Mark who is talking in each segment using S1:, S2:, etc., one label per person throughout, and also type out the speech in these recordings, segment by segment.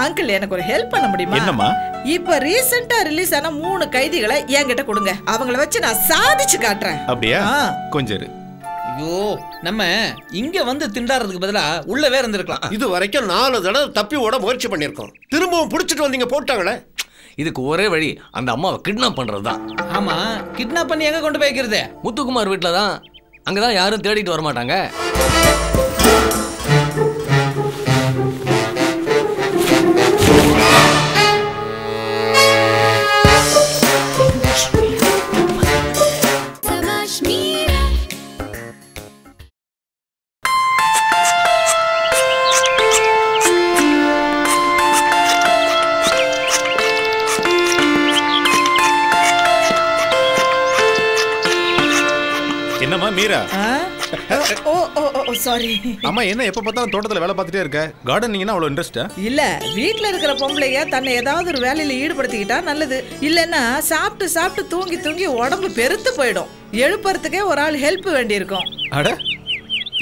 S1: Uncle எனக்கு ஒரு help பண்ண முடியுமா?
S2: என்னம்மா?
S1: இப்ப ரீசெண்டா ரிலீஸ் ஆன 3 கைதிகளை என்கிட்ட கொடுங்க. அவங்கள வச்சு நான் சாதிச்சு காட்டுறேன்.
S2: அப்படியா? கொஞ்சம் இரு.
S3: ஐயோ, நம்ம இங்க வந்து திண்டாடுறதுக்கு பதிலா உள்ள வேற இருந்திருக்கலாம்.
S4: இது வரைக்கும் 4 தடவை தப்பி ஓட முயற்சி பண்ணிருக்கோம். திரும்பவும் புடிச்சிட்டு வந்தீங்க போட்டாங்களே.
S5: இதுக்கு ஒரே வழி அந்த அம்மாவை கிட்னாப் பண்றதுதான்.
S3: ஆமா, கிட்னாப் பண்ணி எங்க கொண்டு போய் வைக்கிறது?
S5: முத்துக்குமார் வீட்டுல தான். அங்கதான் யாரும் தேடிட்டு வர மாட்டாங்க.
S2: என்னம்மா மீரா?
S1: சாரி.
S2: அம்மா என்ன எப்ப பார்த்தாலும் தோட்டத்துல வேலை பார்த்துட்டே இருக்க? கார்டனிங்னா அவ்வளவு இன்ட்ரெஸ்டா?
S1: இல்ல, வீட்ல இருக்கிற பொம்பளைங்க தன்னை ஏதாவது ஒரு வேலையில ஈடுபடுத்திக்கிட்டா நல்லது. இல்லன்னா சாப்பிட்டு சாப்பிட்டு தூங்கி தூங்கி உடம்பு பெருத்து போயிடும். எழுப்புறதுக்கே ஒரு ஆள் ஹெல்ப் வேண்டி இருக்கும்.
S2: அட,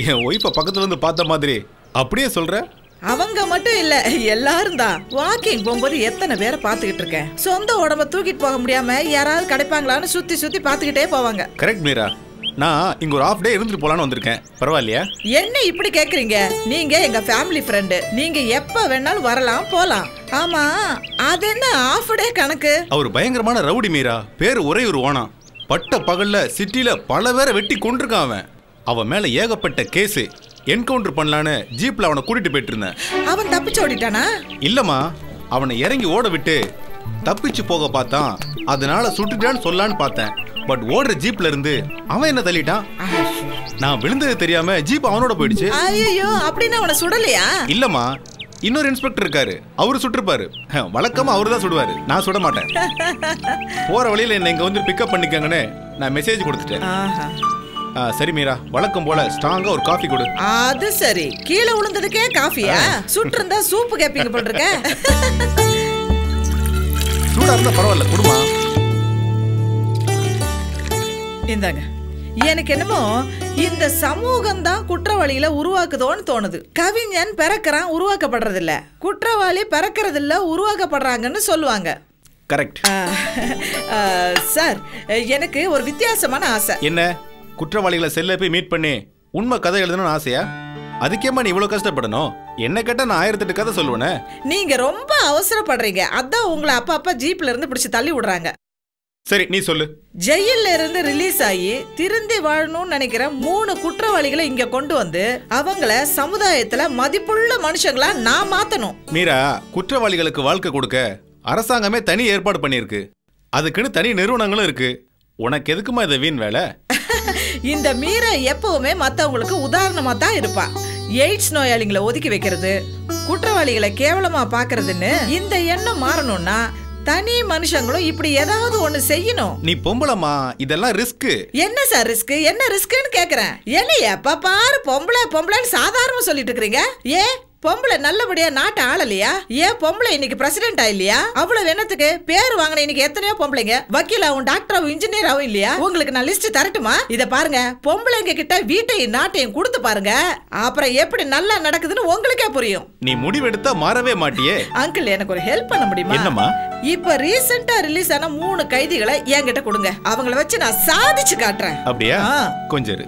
S2: என் ஒய்ஃபை பக்கத்துல இருந்து பார்த்த மாதிரி அப்படியே சொல்ற?
S1: அவங்க மட்டும் இல்ல, எல்லாரும் தான். வாக்கிங் போகும்போது எத்தனை பேரை பாத்துக்கிட்டு இருக்கேன். சொந்த உடம்ப தூக்கிட்டு போக முடியாம யாராவது கிடைப்பாங்களான்னு சுத்தி சுத்தி பாத்துக்கிட்டே போவாங்க.
S2: கரெக்ட் மீரா. நான் இங்க ஒரு ஹாஃப் டே இருந்துட்டு போலான்னு வந்திருக்கேன். பரவாயில்லையா?
S1: என்ன இப்படி கேக்குறீங்க? நீங்க எங்க ஃபேமிலி ஃப்ரெண்டு. நீங்க எப்ப வேணாலும் வரலாம் போலாம். ஆமா, அது என்ன ஹாஃப் டே கணக்கு?
S2: அவர் பயங்கரமான ரவுடி மீரா. பேரு ஒரே ஒரு ஓனா. பட்ட பகல்ல சிட்டில பல பேரை வெட்டி கொண்டிருக்கான் அவன். அவன் மேல ஏகப்பட்ட கேஸ். என்கவுண்டர் பண்ணலான்னு ஜீப்ல அவனை கூட்டிட்டு போயிட்டு இருந்தேன்.
S1: அவன் தப்பிச்சு ஓடிட்டானா?
S2: இல்லம்மா, அவனை இறங்கி ஓட விட்டு தப்பிச்சு போக பார்த்தான். அதனால சுட்டுட்டான்னு சொல்லலான்னு பார்த்தேன். பட் ஓடுற ஜீப்ல இருந்து அவன் என்ன தள்ளிட்டான். நான் விழுந்தது தெரியாம ஜீப் அவனோட போயிடுச்சு.
S1: ஐயோ, அப்படின்னா அவனை சுடலையா?
S2: இல்லம்மா, இன்னொரு இன்ஸ்பெக்டர் இருக்காரு. அவரு சுட்டுருப்பாரு. வழக்கமா அவரு தான் சுடுவாரு, நான் சுட மாட்டேன். போற வழியில என்ன இங்க வந்து பிக்கப் பண்ணிக்கங்கன்னு நான் மெசேஜ் கொடுத்துட்டேன். சரி மீரா, வழக்கம் போல ஸ்ட்ராங்கா ஒரு காஃபி கொடு.
S1: அது சரி, கீழே விழுந்ததுக்கே காஃபியா? சுட்டு இருந்தா சூப்பு கேப்பீங்க போட்டுருக்க.
S2: சூடா இருந்தா பரவாயில்ல, குடுமா.
S1: இந்தாங்க. எனக்கு என்னமோ இந்த சமூகம் தான் குற்றவாளிகளை உருவாக்குதோன்னு தோணுது. கவிஞன் பிறக்கிறான், உருவாக்கப்படுறது இல்ல. குற்றவாளி பிறக்கிறது இல்ல, உருவாக்கப்படுறாங்கன்னு சொல்லுவாங்க.
S2: கரெக்ட்.
S1: சார், எனக்கு ஒரு வித்தியாசமான ஆசை.
S2: என்ன? குற்றவாளிகளை செல்ல போய் மீட் பண்ணி உண்மை கதை எழுதணும்னு ஆசையா? அதுக்கேமா நீ இவ்வளவு கஷ்டப்படணும்? என்ன கேட்டா நான் 1008 கதை சொல்லுவேனே.
S1: நீங்க ரொம்ப அவசரப்படுறீங்க. அதான் உங்களை அப்பா அப்பா ஜீப்ல இருந்து பிடிச்சு தள்ளி விடுறாங்க.
S2: சரி, நீ சொல்லு.
S1: ஜெயில்ல இருந்து ரிலீஸ் ஆகி திருந்தி வாழணும்னு நினைக்கிற 3 குற்றவாளிகளை இங்க கொண்டு வந்து அவங்கள சமுதாயத்துல மதிப்புள்ள மனுஷங்களா நான் மாத்தணும்.
S2: மீரா, குற்றவாளிகளுக்கு வாழ்க்கை கொடுக்க அரசாங்கமே தனி ஏற்பாடு பண்ணிருக்கு. அதுக்குன்னு தனி நிறுவனங்களும் இருக்கு. உனக்கு எதுக்குமா இதை வீண் வேலை?
S1: இந்த மீரா எப்பவுமே மத்தவங்களுக்கு உதாரணமா தான் இருப்பா. எய்ட்ஸ் நோயாளிகளை ஒதுக்கி வைக்கிறது, குற்றவாளிகளை கேவலமா பாக்குறதுன்னு இந்த எண்ணம் மாறணும்னா தனி மனுஷங்களும் இப்படி ஏதாவது ஒண்ணு செய்யணும்.
S2: நீ பொம்பளமா, இதெல்லாம் ரிஸ்க்.
S1: என்ன சார் ரிஸ்க்? என்ன ரிஸ்க்னு கேக்குறேன். என்ன எப்ப பாரு பொம்பளை பொம்பளைன்னு சாதாரணமா சொல்லிட்டு இருக்கீங்க? ஏன் பொம்பளை நல்லபடியா நாட்டை ஆளலையா? ஏன் பொம்பளை இன்னைக்கு பிரசிடென்ட் ஆயில்லையா? அவ்வளவு என்னத்துக்கு பேர் வாங்கின இன்னைக்கு எத்தனையோ பொம்பளைங்க வக்கீலாவும் டாக்டராவும் இன்ஜினியராவும் இல்லையா? உங்களுக்கு நான் லிஸ்ட் தரட்டுமா? இத பாருங்க, பொம்பளைங்க கிட்ட வீட்டையும் நாட்டையும் கொடுத்து பாருங்க. அப்புறம் எப்படி நல்லா நடக்குதுன்னு உங்களுக்கே புரியும்.
S2: நீ முடிவெடுத்தா மாறவே மாட்டியே.
S1: அங்கிள், எனக்கு ஒரு ஹெல்ப் பண்ண முடியுமா?
S2: என்னம்மா?
S1: இப்ப ரீசெண்டா ரிலீஸ் ஆன 3 கைதிகளை என்கிட்ட கொடுங்க. அவங்கள வச்சு நான் சாதிச்சு காட்டுறேன்.
S2: அப்படியா? கொஞ்சம் இரு.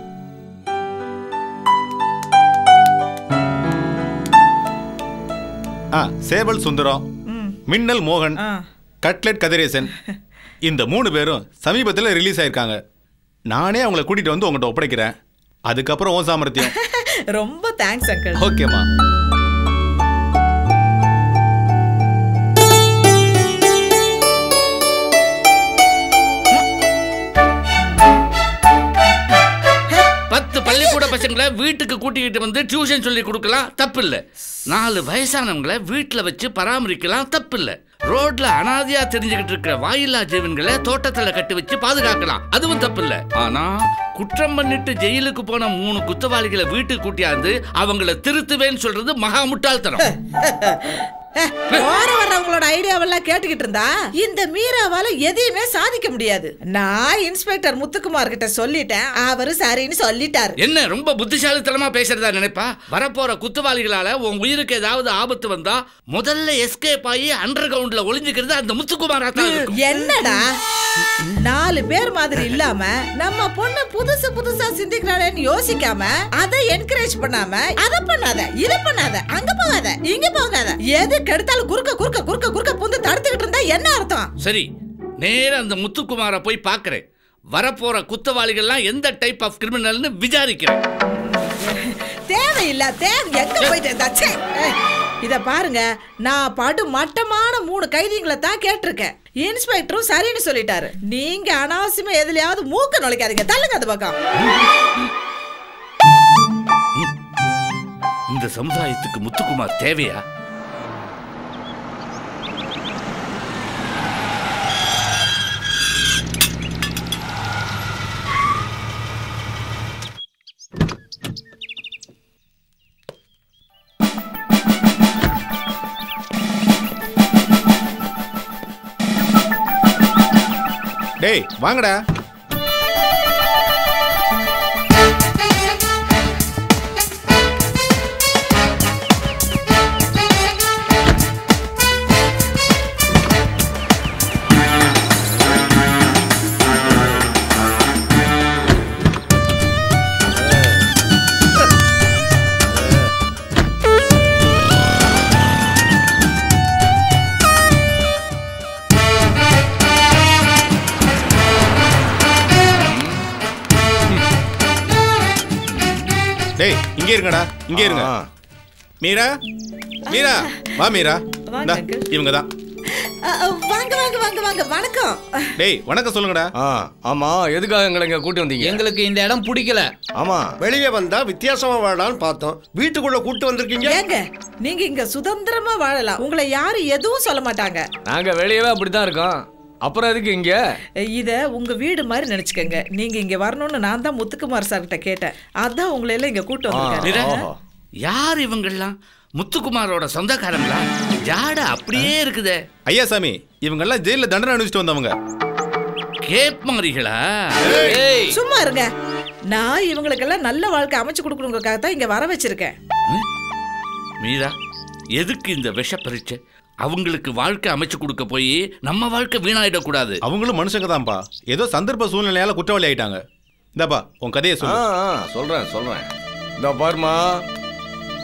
S2: சேவல் சுந்தரம், மின்னல் மோகன், கட்லெட் கதிரேசன், இந்த 3 பேரும் சமீபத்தில் ரிலீஸ் ஆயிருக்காங்க. நானே அவங்கள கூட்டிட்டு வந்து உங்கள்கிட்ட ஒப்படைக்கிறேன். அதுக்கப்புறம் ஓ சாமர்த்தியம்.
S1: ரொம்ப தேங்க்ஸ் அங்கிள்.
S2: ஓகேமா.
S6: பள்ளிக்கூட பசங்களை வீட்டுக்கு கூட்டிக்கிட்டு வந்து டியூஷன் சொல்லி கொடுக்கலாம், தப்பு இல்ல. 4 வயசானவங்களை வீட்டுல வச்சு பராமரிக்கலாம், தப்பு இல்ல. ரோட்ல அனாதையா தெரிஞ்சுக்கிட்டு இருக்கிற வாயில்லா ஜீவன்களை தோட்டத்துல கட்டி வச்சு பாதுகாக்கலாம், அதுவும் தப்பு இல்ல. ஆனா குற்றம் பண்ணிட்டு ஜெயிலுக்கு போன 3 குற்றவாளிகளை வீட்டுக்கு கூட்டியாந்து அவங்கள திருத்துவேன்னு சொல்றது மகா முட்டாள்தனம்.
S1: மத்தவங்களோட ஐடியாவெல்லாம் கேட்டுக்கிட்டு இருந்தா இந்த மீராவால எதையுமே சாதிக்க முடியாது. நான் இன்ஸ்பெக்டர் முத்துக்குமார் கிட்ட சொல்லிட்டேன், அவரு சரின்னு சொல்லிட்டாரு.
S6: என்ன ரொம்ப புத்திசாலித்தனமா பேசுறதா நினைப்பா? வரப்போற குத்தவாளிகளால உன் உயிருக்கு ஏதாவது ஆபத்து வந்தா முதல்ல எஸ்கேப் ஆகி அண்டர் கிரவுண்ட்ல ஒளிஞ்சுக்கிறது அந்த முத்துக்குமாரா தான் இருக்கும்.
S1: என்னடா 4 பேர் மாதிரி இல்லாம நம்ம பொண்ணு புதுசு புதுசா சிந்திக்கிறாளேன்னு யோசிக்காம அதை என்கரேஜ் பண்ணாம அதை பண்ணாத இதை பண்ணாத அங்க போகாத இங்க போகாத எது கெடுத்தாலும் குறுக்க குறுக்க குறுக்க குறுக்க புந்து தடுத்துக்கிட்டு இருந்தா என்ன அர்த்தம்?
S6: சரி, நேரா அந்த முத்துக்குமாரை போய் பார்க்கறேன். வரப்போற குத்தவாளிகள்லாம் எந்த டைப் ஆஃப் கிரிமினல்னு விசாரிக்கிறேன்.
S1: தேவையில்ல எங்க போயிட்டு இத பாருங்க, நான் படு மட்டமான 3 கைதிகளை தான் கேட்டிருக்கேன். இன்ஸ்பெக்டரும் சரின்னு சொல்லிட்டாரு. நீங்க அனாவசியமா எதுலயாவது மூக்க நுழைக்காதீங்க, தள்ளுங்க அது பக்கம்.
S6: இந்த சமுதாயத்துக்கு முத்துக்குமார் தேவையா?
S2: டேய் வாங்கடா. டேய் இங்கே இருங்கடா, இங்கே இருங்க. மீரா மீரா வா மீரா. இவங்க தான்.
S1: வாங்க வாங்க வாங்க வாங்க. வணக்கம்.
S2: டேய் வணக்கம் சொல்லுங்கடா.
S5: ஆமா, எதுக்காக எங்களை இங்க கூட்டி வந்தீங்க?
S3: எங்களுக்கு இந்த இடம் பிடிக்கல.
S4: ஆமா, வெளியே வந்தா வித்தியாசமா வாழலாம்னு பார்த்தோம். வீட்டுக்குள்ள கூட்டு வந்திருக்கீங்க.
S1: ஏங்க நீங்க இங்க சுதந்திரமா வாழலாம், உங்களை யாரும் எதுவும் சொல்ல மாட்டாங்க.
S5: நாங்க வெளியவே அப்படித்தான் இருக்கோம், அப்புறம் எதுக்கு இங்க?
S1: இத உங்க வீடு மாதிரி நினைச்சுக்கங்க. நீங்க இங்க வரணும்னு நான் தான் முத்துக்குமார் சார் கிட்ட கேட்டேன், அதான் உங்களை எல்லாம் இங்க கூட்டு வந்திருக்காரு.
S6: யார் இவங்கெல்லாம்? முத்துக்குமாரோட சொந்தக்காரங்களா? ஜாட அப்படியே இருக்குதே.
S2: ஐயா சாமி, இவங்க எல்லாம் ஜெயில தண்டனை அனுபவிச்சுட்டு வந்தவங்க.
S6: கேப் மாறிகளா?
S1: சும்மா இருங்க. நான் இவங்களுக்கெல்லாம் நல்ல வாழ்க்கை அமைச்சு கொடுக்கணுங்கிறதுக்காக தான் இங்க வர வச்சிருக்கேன்.
S6: மீரா, எதுக்கு இந்த விஷ பரீட்சை? அவங்களுக்கு வாழ்க்கை அமைச்சு கொடுக்க போய் நம்ம வாழ்க்கை வீணாயிடக்கூடாது.
S2: அவங்களும் மனுஷங்க தான்ப்பா, ஏதோ சந்தர்ப்ப சூழ்நிலையால குற்றவாளி ஆயிட்டாங்க. இந்தாப்பா உன் கதையை சொல்லு.
S5: சொல்றேன். இந்த பாருமா,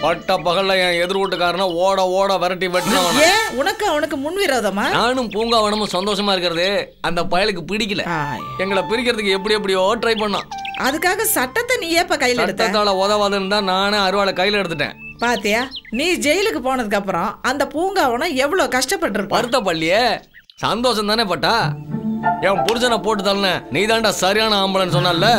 S5: பட்ட பகல்ல என் எதிர் வீட்டுக்காரன ஓட ஓட விரட்டி வெட்டினவன்.
S1: ஏன் உனக்கு அவனுக்கு முன்விரோதமா?
S5: நானும் பூங்காவனமும் சந்தோஷமா இருக்கிறது அந்த பயலுக்கு பிடிக்கல. எங்களை பிரிக்கிறதுக்கு எப்படியோ ட்ரை பண்ணான்.
S1: அதுக்காக சட்டத்தை நீ ஏப்ப கையில எடுத்த?
S5: சட்டத்தால உதவாதுன்னு தான் நானே அருவாளை கையில எடுத்துட்டேன்.
S1: பாத்தியா, நீ ஜெயிலுக்கு போனதுக்கு அப்புறம் அந்த பூங்காவனம் எவ்வளவு கஷ்டப்பட்டு
S5: பருத்த பள்ளியே சந்தோஷம் தானே பட்டா. என் புருஷனை போட்டு தள்ளன நீ தாண்டா சரியான ஆம்பளன்னு சொன்னல.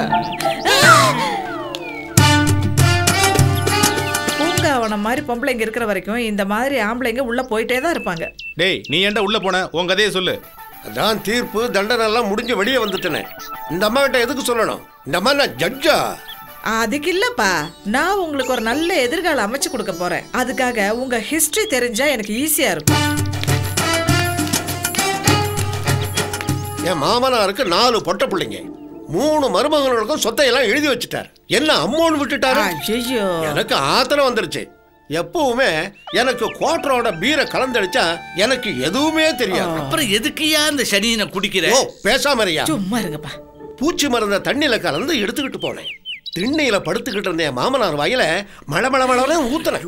S1: பூங்காவனம் மாதிரி பொம்பளைங்க இருக்கிற வரைக்கும் இந்த மாதிரி ஆம்பளைங்க உள்ள போயிட்டே தான் இருப்பாங்க.
S2: டேய் நீ ஏன்டா உள்ள போன? உன் கதையை சொல்லு.
S4: அதான் தீர்ப்பு தண்டனை எல்லாம் முடிஞ்சு வெளியே வந்துட்டேனே. இந்த அம்மா கிட்ட எதுக்கு சொல்லணும்? இந்த அம்மா நான் ஜட்ஜா?
S1: அதுக்கு இல்லப்பா, நான் உங்களுக்கு ஒரு நல்ல எதிர்காலம் அமைச்சு கொடுக்க போறேன். அதுக்காக உங்க ஹிஸ்டரி தெரிஞ்சா எனக்கு ஈஸியா இருக்கும்.
S4: என் மாமனாருக்கு 4 பொட்ட பிள்ளைங்க, 3 மருமகங்களுக்கும் சொத்தையெல்லாம் எழுதி வச்சுட்டார். என்ன அம்மோன்னு விட்டுட்டாரு.
S1: ஐயோ,
S4: எனக்கு ஆத்திரம் வந்துருச்சு. எப்பவுமே எனக்கு குவார்டரோட பீரை கலந்தடிச்சா எனக்கு எதுவுமே தெரியாது.
S6: அப்புறம் எதுக்குயா அந்த சனியனை குடிக்கிற?
S4: ஓ பேசாம இருயா.
S1: சும்மா இருங்கப்பா.
S4: பூச்சி மருந்த தண்ணியில கலந்து எடுத்துக்கிட்டு போனேன். திண்ணையில படுத்துக்கிட்டு இருந்த என் மாமனார் வாயில மழை ஊத்துனேன்.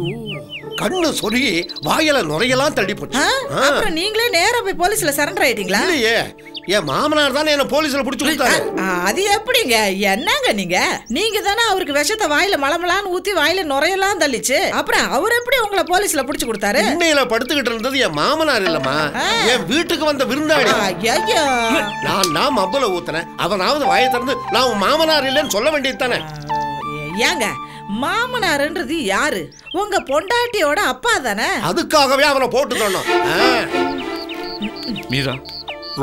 S4: கண்ணு சொருகி வாயில நுரையெல்லாம் தள்ளி போச்சு.
S1: அப்புறம் நீங்களே நேரா போய் போலீஸ்ல சரண்டர் ஆயிட்டீங்களா?
S4: இல்லையே, என் மாமனார் தானே என்ன போலீஸ்ல புடிச்சு கொடுத்தாரு.
S1: அது எப்படிங்க? என்னங்க நீங்க தானே அவருக்கு விஷத்தை வாயில மலமலான்னு ஊத்தி வாயில நுரையெல்லாம் தள்ளிச்சு. அப்புறம் அவர் எப்படி உங்களை போலீஸ்ல புடிச்சு கொடுத்தாரு?
S4: திண்ணையில படுத்துக்கிட்டு இருந்தது என் மாமனார் இல்லம்மா, என் வீட்டுக்கு வந்த விருந்தாளி. நான் மப்பல ஊத்துனேன். அவனாவது வாயை திறந்து நான் உன் மாமனார் இல்லைன்னு சொல்ல வேண்டியது தானே.
S1: ஏங்க, மாமனார்ன்றது யாரு? உங்க பொண்டாட்டியோட அப்பா தானே.
S4: அதுக்காகவே அவனை போட்டு சொன்னோம்.
S6: மீரா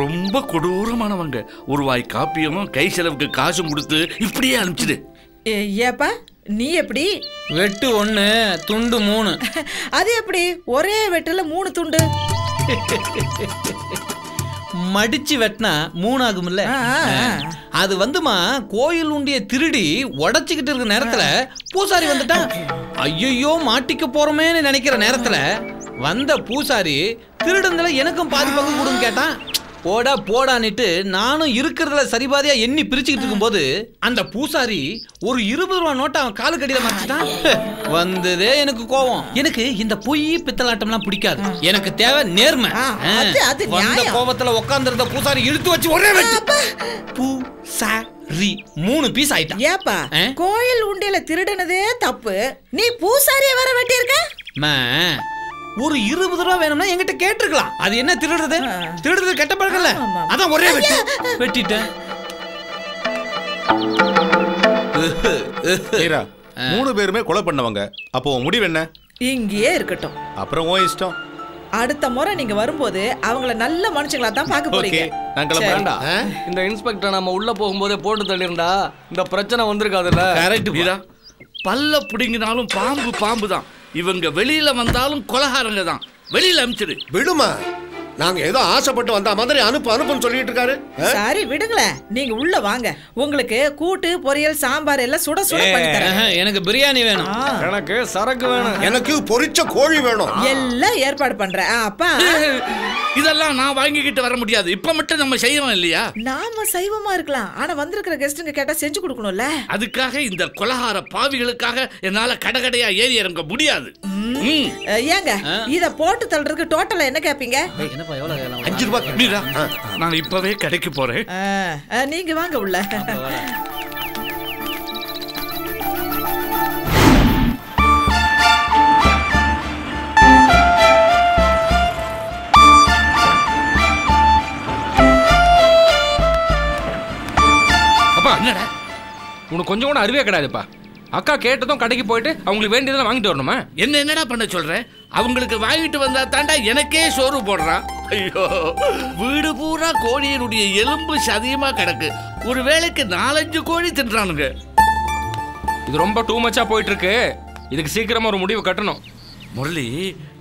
S6: ரொம்ப கொடூரமானவங்க. ஒரு வாய் காப்பியும் கை செலவுக்கு காசும் கொடுத்து இப்படியே அனுப்பிச்சிடு.
S1: ஏப்பா, நீ எப்படி?
S3: வெட்டு 1 துண்டு 3.
S1: அது எப்படி ஒரே வெட்டுல 3 துண்டு?
S3: மடிச்சு வெட்டினா 3 ஆகும்ல. அது வந்துமா கோயில் உண்டிய திருடி உடைச்சிக்கிட்டு இருக்கிற நேரத்துல பூசாரி வந்துட்டான். ஐயோ மாட்டிக்க போறோமேன்னு நினைக்கிற நேரத்துல வந்த பூசாரி திருடங்களை எனக்கும் பாதி பங்கு கொடுன்னு கேட்டான். போடான்னுட்டு நானும் இருக்கிறதுல சரிபாதியா எண்ணி பிரிச்சுக்கிட்டு இருக்கும்போது அந்த பூசாரி ஒரு 20 ரூபா நோட்டை அவன் காலு கடியில மறைச்சிட்டான். வந்ததே எனக்கு கோவம். எனக்கு இந்த பொய் பித்தலாட்டம்லாம் பிடிக்காது. எனக்கு தேவை நேர்மை. வந்த கோவத்துல உட்கார்ந்திருந்த பூசாரி இழுத்து வச்சு ஒரே வெட்டு. பூசாரி 3 பீஸ் ஆயிட்டான்.
S1: ஏப்பா கோயில் உண்டியல திருடுனதே தப்பு, நீ பூசாரியை வர வெட்டி இருக்க?
S3: ஒரு 20 ரூபா வேணும்னா என்கிட்ட கேட்டிருக்கலாம். அது என்ன திருடுறது கெட்ட பழக்கம்ல. அதான் ஒரே வெட்டிட்டேன்.
S2: மீரா 3 பேருமே கொலை பண்ணவங்க. அப்போ முடிவு என்ன?
S1: இங்கேயே இருக்கட்டும்.
S2: அப்புறம் உன் இஷ்டம்.
S1: அடுத்த முறை நீங்க வரும்போது அவங்கள நல்ல மனுஷங்களா தான் பார்க்க போறீங்க.
S5: இந்த இன்ஸ்பெக்டர் நம்ம உள்ள போகும்போதே போட்டு தள்ளிருந்தா இந்த பிரச்சனை வந்திருக்காதுல்ல.
S6: கரெக்ட் மீரா. பல்ல புடிங்கினாலும் பாம்பு தான். இவங்க வெளியில வந்தாலும் கொலகாரங்க தான். வெளியில அனுப்பிச்சிடு.
S4: விடுமா, நாங்க ஏதோ ஆசைப்பட்டு வந்த மாதிரி அனுப்புன்னு சொல்லிட்டு இருக்காரு.
S1: சரி விடுங்களேன், நீங்க உள்ள வாங்க. உங்களுக்கு கூட்டு பொரியல் சாம்பார் எல்லாம் சுட பண்ணி தரேன்.
S3: எனக்கு பிரியாணி வேணும்.
S5: எனக்கு சரக்கு வேணும்.
S4: எனக்கு பொரிச்ச கோழி வேணும்.
S1: எல்லாம் ஏற்பாடு பண்றேன். அப்பா
S6: இதெல்லாம் நான் வாங்கிக்கிட்டு வர முடியாது. இப்ப மட்டும் நம்ம செய்யணும் இல்லையா?
S1: நாம சைவமா இருக்கலாம், ஆனா வந்திருக்கிற கெஸ்ட்டுங்க கேட்டா செஞ்சு கொடுக்கணும்ல.
S6: அதுக்காக இந்த கொலகார பாவிகளுக்காக என்னால கடகடையா ஏறி இறங்க முடியாது.
S1: ஏங்க இத போட்டு தள்ளுறதுக்கு டோட்டலா என்ன கேப்பீங்க?
S6: 5 ரூபாய். மீரா நான் இப்பவே கடைக்கு போறேன்.
S1: நீங்க வாங்க உள்ள.
S7: அப்பா என்னடா உனக்கு கொஞ்சம் கூட அறிவே கிடையாதுப்பா. அக்கா கேட்டதும் கடைக்கு போயிட்டு அவங்களுக்கு வேண்டியதெல்லாம் வாங்கிட்டு வரணுமா?
S6: என்னடா பண்ண சொல்ற? அவங்களுக்கு வாங்கிட்டு வந்தா தாண்டா எனக்கே சோறு போடுறான். ஐயோ, வீடு பூரா கோழியினுடைய எலும்பு சதியமா கிடக்கு. ஒரு வேளைக்கு 4-5 கோழி தின்றானுங்க.
S7: இது ரொம்ப டூ மச்சா போயிட்டு இருக்கு. இதுக்கு சீக்கிரமா ஒரு முடிவு கட்டணும்.
S6: முரளி,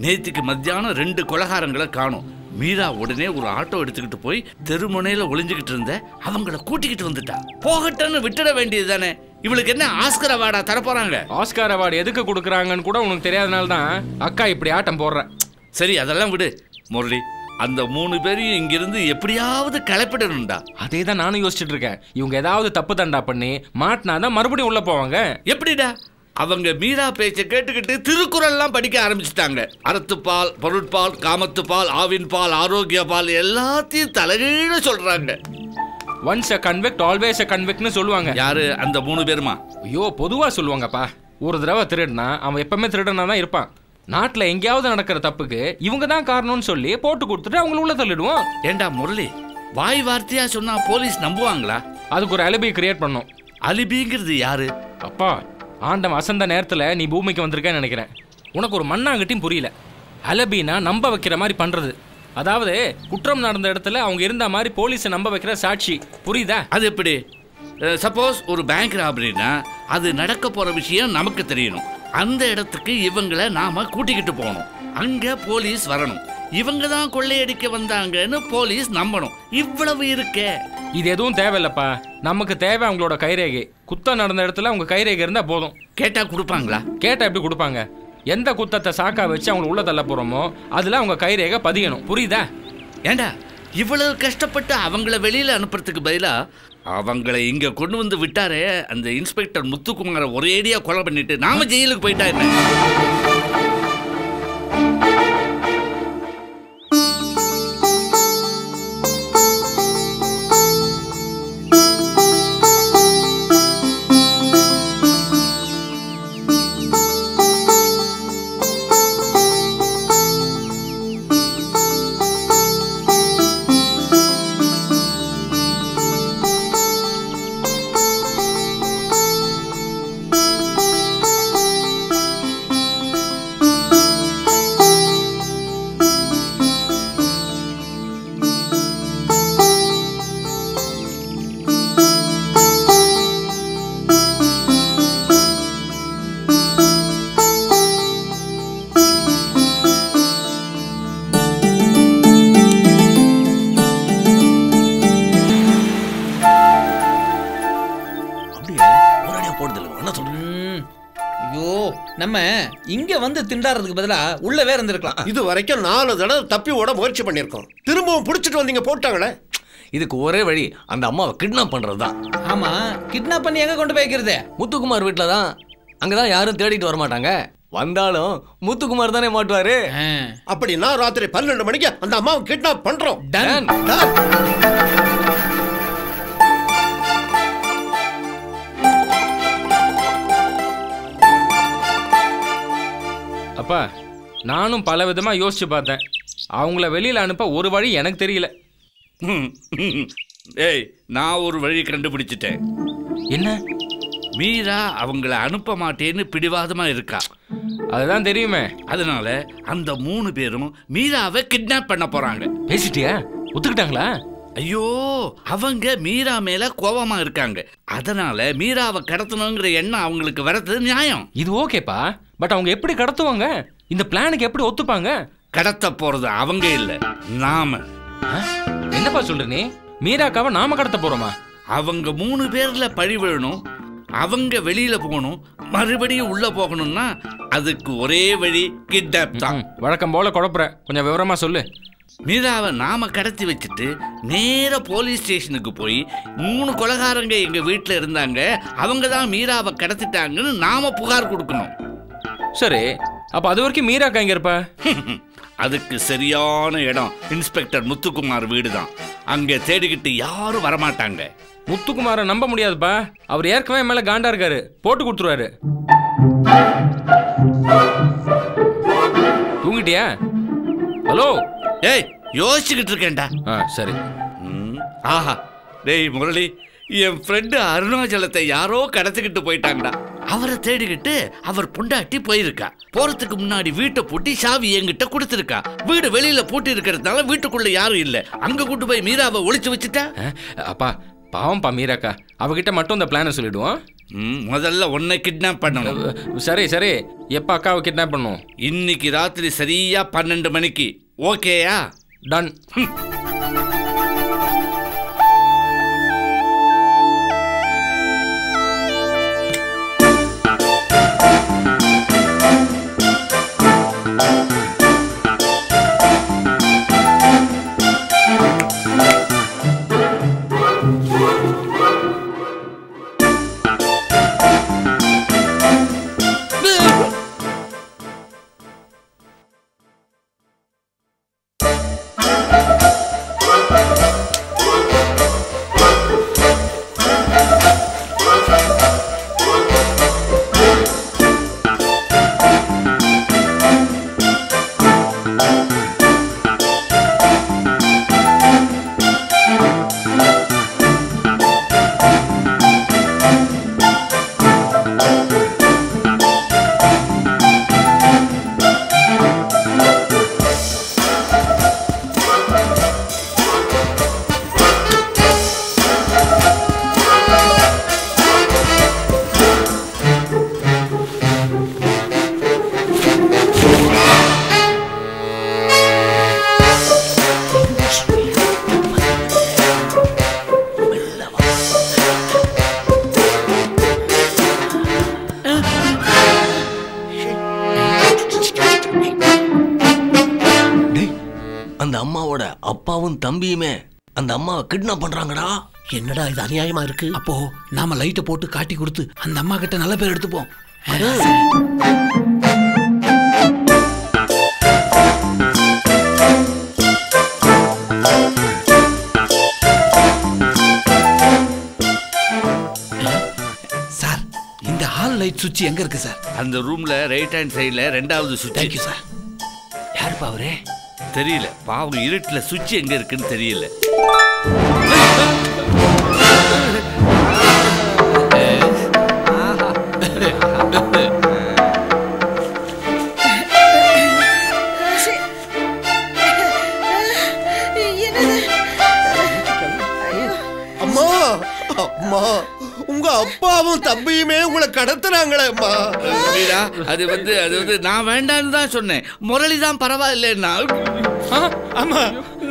S6: நேத்துக்கு மத்தியானம் 2 கொலகாரங்களை காணோம். மீரா உடனே ஒரு ஆட்டோ எடுத்துக்கிட்டு போய் தெருமுனையில ஒளிஞ்சுக்கிட்டு இருந்த அவங்கள கூட்டிக்கிட்டு வந்துட்டா. போகட்டும்னு விட்டுட வேண்டியது தானே. இவளுக்கு என்ன ஆஸ்கர் அவார்டா தரப்போறாங்க?
S7: ஆஸ்கார் அவார்டு எதுக்கு கொடுக்குறாங்கன்னு கூட உனக்கு தெரியாதனால தான் அக்கா இப்படி ஆட்டம் போடுற.
S6: சரி அதெல்லாம் விடு முரளி. அந்த 3 பேரையும் இங்கிருந்து எப்படியாவது கிளப்பிடணும்டா.
S7: அதே தான் நானும் யோசிச்சுட்டு இருக்கேன். இவங்க ஏதாவது தப்பு தண்டா பண்ணி மாட்டினாதான் மறுபடியும் உள்ள போவாங்க.
S6: எப்படிடா? அவங்க மீரா பேச்சை கேட்டுக்கிட்டு திருக்குறள்லாம் படிக்க ஆரம்பிச்சுட்டாங்க. அறத்துப்பால், பொருட்பால், காமத்துப்பால், ஆவின் பால், ஆரோக்கிய பால் எல்லாத்தையும் தலைகீழ சொல்றாங்க.
S7: Once a convict always a கன்விக்ட்னு சொல்லுவாங்க.
S6: யாரு அந்த 3 பேருமா?
S7: ஐயோ பொதுவா சொல்லுவாங்கப்பா. ஒரு தடவை திருடுனா அவன் எப்பவுமே திருடனா தான் இருப்பான். நாட்டில் எங்கேயாவது நடக்கிற தப்புக்கு இவங்க தான் காரணம்னு சொல்லி போட்டு கொடுத்துட்டு அவங்கள உள்ள தள்ளிடுவோம்.
S6: ஏண்டா முரளி, வாய் வார்த்தையா சொன்னா போலீஸ் நம்புவாங்களா?
S7: அதுக்கு ஒரு அலிபி கிரியேட் பண்ணும்.
S6: அலிபிங்கிறது யாரு?
S7: அப்பா ஆண்டம் அசந்த நேரத்தில் நீ பூமிக்கு வந்திருக்கேன்னு நினைக்கிறேன். உனக்கு ஒரு மண்ணாங்கட்டியும் புரியல. அலபினா நம்ப வைக்கிற மாதிரி பண்ணுறது. அதாவது குற்றம் நடந்த இடத்துல அவங்க இருந்த மாதிரி போலீஸை நம்ப வைக்கிற சாட்சி. புரியுதா?
S6: அது எப்படி? சப்போஸ் ஒரு பேங்க் ராபரினா அது நடக்க போற விஷயம் நமக்கு தெரியணும். அந்த இடத்துக்கு இவங்களை நாம கூட்டிக்கிட்டு போகணும். அங்க போலீஸ் வரணும். இவங்க தான் கொள்ளையடிக்க வந்தாங்கன்னு போலீஸ் நம்பணும். இவ்வளவு இருக்கே.
S7: இது எதுவும் தேவையில்லப்பா. நமக்கு தேவை அவங்களோட கைரேகை. குத்தம் நடந்த இடத்துல அவங்க கைரேகை இருந்தா போதும்.
S6: கேட்டா கொடுப்பாங்களா?
S7: கேட்டா எப்படி கொடுப்பாங்க? எந்த குத்தத்தை சாக்கா வச்சு அவங்க உள்ள தள்ள போறோமோ அதுல அவங்க கைரேகை பதியணும். புரியுதா?
S6: ஏண்டா இவ்வளவு கஷ்டப்பட்டு அவங்கள வெளியில அனுப்புறதுக்கு பதிலா அவங்களை இங்க கொண்டு வந்து விட்டாரே அந்த இன்ஸ்பெக்டர் முத்துக்குமார ஒரேடியா கொலை பண்ணிட்டு நாம ஜெயிலுக்கு போயிட்டா என்ன?
S3: நம்ம இங்க வந்து திண்டாடுறதுக்கு பதிலா உள்ள வேற இருந்திருக்கலாம்.
S4: இது வரைக்கும் 4 தடவை தப்பி ஓட முயற்சி பண்ணிருக்கோம். திரும்பவும் பிடிச்சிட்டு வந்தீங்க போட்டாங்களே.
S5: இதுக்கு ஒரே வழி அந்த அம்மாவை கிட்னாப் பண்றதுதான்.
S3: ஆமா, கிட்னாப் பண்ணி எங்க கொண்டு போய் வைக்கிறது?
S5: முத்துக்குமார் வீட்டுல தான். அங்கதான் யாரும் தேடிட்டு வர மாட்டாங்க. வந்தாலும் முத்துக்குமார் தானே மாட்டுவாரு.
S4: அப்படின்னா ராத்திரி 12 மணிக்கு அந்த அம்மாவை கிட்னாப் பண்றோம்.
S3: டன்.
S7: அப்பா, நானும் பல விதமா யோசிச்சு பார்த்தேன். அவங்கள வெளியில அனுப்ப ஒரு வழி எனக்கு தெரியல.
S6: ஏய், நான் ஒரு வழி கண்டுபிடிச்சிட்டேன்.
S7: என்ன?
S6: மீரா அவங்கள அனுப்ப மாட்டேன்னு பிடிவாதமா இருக்கா.
S7: அதுதான் தெரியுமே.
S6: அதனால அந்த 3 பேரும் மீராவை கிட்னாப் பண்ண போறாங்க.
S7: பேசிட்டியா? ஒத்துக்கிட்டாங்களா?
S6: ஐயோ, அவங்க மீரா மேல கோபமா இருக்காங்க. அதனால மீராவை கடத்தணுங்கிற எண்ணம் அவங்களுக்கு வரது நியாயம்.
S7: இது ஓகேப்பா, பட் அவங்க எப்படி கடத்துவாங்க? இந்த பிளானுக்கு எப்படி ஒத்துப்பாங்க?
S6: கடத்த போறது அவங்க இல்ல, நாம.
S7: என்னப்பா சொல்ற நீ? மீராக்காவை நாம கடத்த போறோமா?
S6: அவங்க 3 பேர்ல பழி விழணும். அவங்க வெளியில போகணும், மறுபடியும் உள்ள போகணும்னா அதுக்கு ஒரே வழி கிட்னாப் தான்.
S7: வழக்கம் போல குழப்புற, கொஞ்சம் விவரமா சொல்லு.
S6: மீராவை நாம கடத்தி வச்சுட்டு நேர போலீஸ் ஸ்டேஷனுக்கு போய் 3 கொலைகாரங்க எங்க வீட்டுல இருந்தாங்க, அவங்க தான் மீராவை கடத்திட்டாங்கன்னு நாம புகார் கொடுக்கணும்.
S7: சரி, அப்ப அது வரைக்கும் மீராக்கா எங்க இருப்பா?
S6: அதுக்கு சரியான இடம் இன்ஸ்பெக்டர் முத்துக்குமார் வீடு தான். அங்க தேடிக்கிட்டு யாரும் வரமாட்டாங்க.
S7: முத்துக்குமாரை நம்ப முடியாதுப்பா. அவர் ஏற்கனவே மேல காண்டா இருக்காரு, போட்டு கொடுத்துருவாரு. தூங்கிட்டியா? ஹலோ.
S6: ஏய், யோசிச்சுக்கிட்டு இருக்கேன்டா.
S7: சரி.
S6: ஆஹா, டேய் முரளி, என் ஃப்ரெண்டு அருணாச்சலத்தை யாரோ கடத்திக்கிட்டு போயிட்டாங்கடா. அவரை தேடிக்கிட்டு அவர் பொண்டாட்டி போயிருக்கா. போறதுக்கு முன்னாடி வீட்டை பூட்டி சாவி என்கிட்ட கொடுத்துருக்கா. வீடு வெளியில பூட்டி இருக்கிறதுனால வீட்டுக்குள்ள யாரும் இல்ல. அங்க கூட்டு போய் மீராவை ஒளிச்சு வச்சுட்டா.
S7: அப்பா பாவம்பா மீராக்கா, அவகிட்ட மட்டும் இந்த பிளானை சொல்லிடுவோம்.
S6: முதல்ல உன்னை கிட்னாப் பண்ணணும்.
S7: சரி சரி, எப்ப அக்காவை கிட்னாப் பண்ணும்?
S6: இன்னைக்கு ராத்திரி சரியா 12 மணிக்கு. ஓகேயா?
S7: டன்.
S5: அம்மாவோட அப்பாவும் தம்பியுமே அந்த அம்மாவை கிட்னாப் பண்றாங்கடா.
S4: என்னடா இது அநியாயமா இருக்கு.
S3: அப்போ நாம லைட்டை போட்டு காட்டி கொடுத்து அந்த அம்மா கிட்ட நல்ல பேர் எடுத்துப்போம். சார், இந்த ஹால் லைட் சுவிட்ச் எங்க இருக்கு சார்?
S6: அந்த ரூம்ல ரைட் ஹேண்ட் சைடுல 2வது சுவிட்ச்.
S3: Thank you sir. யாருப்பா அவரே?
S6: தெரியல, பாவம் இருட்டுல சுவிட்ச் எங்க இருக்குன்னு தெரியல.
S4: அம்மா அம்மா, உங்க அப்பாவும் தம்பியுமே உங்களை கடத்துறாங்களேம்மா.
S6: அது வந்து நான் வேண்டான்னு தான் சொன்னேன். முரளி தான் பரவாயில்லைன்னா.
S8: ஆமா,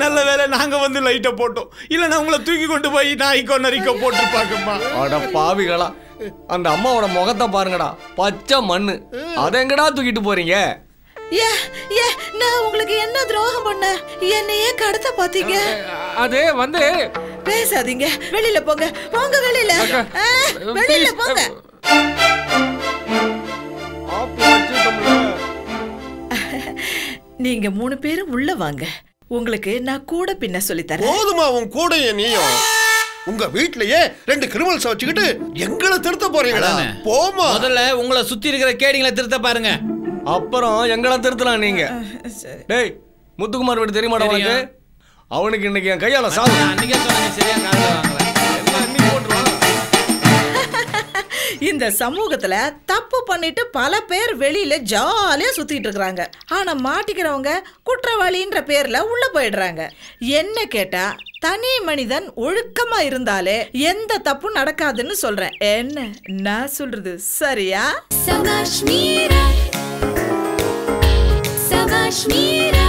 S8: நல்ல வேலை நாங்க வந்து லைட்டை போட்டோம். இல்ல நான் உங்களை தூக்கி கொண்டு போய் நாய்க்கோ நரிக்கோ போட்டுருப்பாங்கம்மா.
S5: அட பாவிகளா, அந்த அம்மாவோட முகத்தை பாருங்கடா, பச்சை மண்ணு. அதை எங்கடா தூக்கிட்டு போறீங்க?
S1: நான் உங்களுக்கு என்ன துரோகம் பண்ண? என்னையே கடத்த பாத்தீங்க.
S7: அது வந்து
S1: பேசாதீங்க, வெளியில போங்க, போங்க வெளியில, வெளியில போங்க. நீங்க 3 பேரும் உள்ள வாங்க, உங்களுக்கு நான் கூட பின்ன சொல்லி தரேன்.
S4: போதுமா உன் கூட நீயும்? உங்க வீட்லயே 2 கிரிமினல்ஸ் வச்சுக்கிட்டு எங்களை திருத்த போறீங்களா? போமா.
S3: முதல்ல உங்களை சுத்தி இருக்கிற கேடிங்களை திருத்த பாருங்க,
S5: அப்புறம் எங்களை திருத்தலாம் நீங்க. டேய், முத்துக்குமார் வீடு தெரியுமாடா உனக்கு? அவனுக்கு இன்னைக்கு என் கையால சாவு.
S3: அன்னைக்கே சொன்னீங்க, சரியா காதுல வாங்கல. எல்லாம் நீ போட்டுருவா.
S1: இந்த சமூகத்துல தப்பு பண்ணிட்டு பல பேர் வெளியில ஜாலியா சுத்திட்டு இருக்காங்க. ஆனா மாட்டிக்கிறவங்க குற்றவாளின்ற பேர்ல உள்ள போயிடுறாங்க. என்ன கேட்டா தனி மனிதன் ஒழுக்கமா இருந்தாலே எந்த தப்பும் நடக்காதுன்னு சொல்றேன். என்ன நான் சொல்றது சரியா?
S9: Savaş Mira